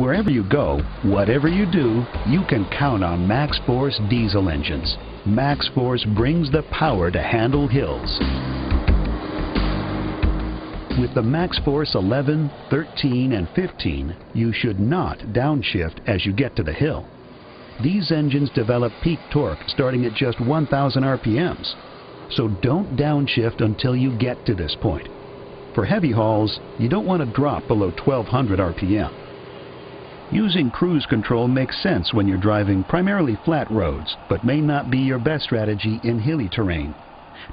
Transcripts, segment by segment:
Wherever you go, whatever you do, you can count on MaxxForce diesel engines. MaxxForce brings the power to handle hills. With the MaxxForce 11, 13, and 15, you should not downshift as you get to the hill. These engines develop peak torque starting at just 1,000 RPMs. So don't downshift until you get to this point. For heavy hauls, you don't want to drop below 1,200 RPM. Using cruise control makes sense when you're driving primarily flat roads, but may not be your best strategy in hilly terrain.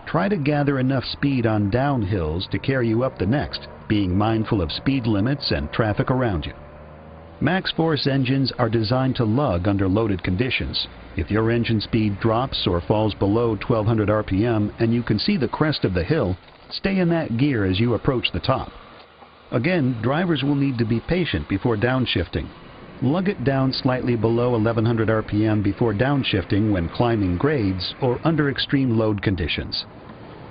Try to gather enough speed on downhills to carry you up the next, being mindful of speed limits and traffic around you. MaxxForce engines are designed to lug under loaded conditions. If your engine speed drops or falls below 1,200 RPM and you can see the crest of the hill, stay in that gear as you approach the top. Again, drivers will need to be patient before downshifting. Lug it down slightly below 1,100 RPM before downshifting when climbing grades or under extreme load conditions.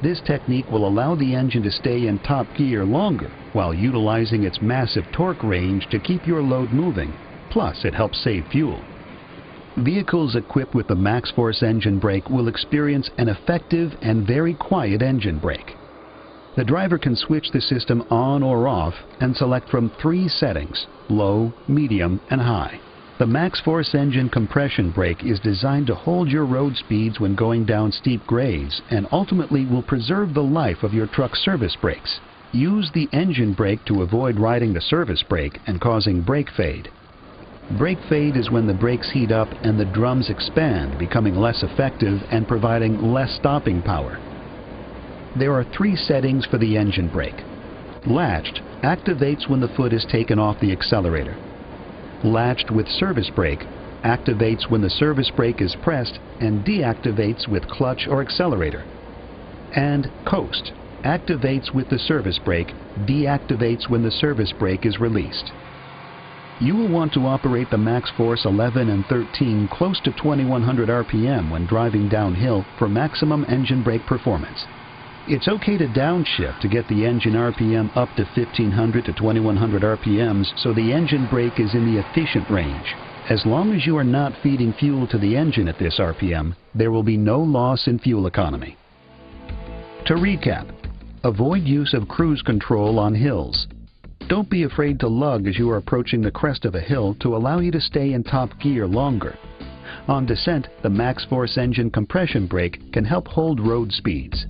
This technique will allow the engine to stay in top gear longer while utilizing its massive torque range to keep your load moving. Plus, it helps save fuel. Vehicles equipped with the MaxxForce engine brake will experience an effective and very quiet engine brake. The driver can switch the system on or off and select from 3 settings: low, medium, and high. The MaxxForce engine compression brake is designed to hold your road speeds when going down steep grades and ultimately will preserve the life of your truck's service brakes. Use the engine brake to avoid riding the service brake and causing brake fade. Brake fade is when the brakes heat up and the drums expand, becoming less effective and providing less stopping power. There are 3 settings for the engine brake. Latched activates when the foot is taken off the accelerator. Latched with service brake activates when the service brake is pressed and deactivates with clutch or accelerator. And coast activates with the service brake, deactivates when the service brake is released. You will want to operate the MaxxForce 11 and 13 close to 2,100 RPM when driving downhill for maximum engine brake performance. It's okay to downshift to get the engine RPM up to 1,500 to 2,100 RPMs so the engine brake is in the efficient range. As long as you are not feeding fuel to the engine at this RPM, there will be no loss in fuel economy. To recap, avoid use of cruise control on hills. Don't be afraid to lug as you are approaching the crest of a hill to allow you to stay in top gear longer. On descent, the MaxxForce engine compression brake can help hold road speeds.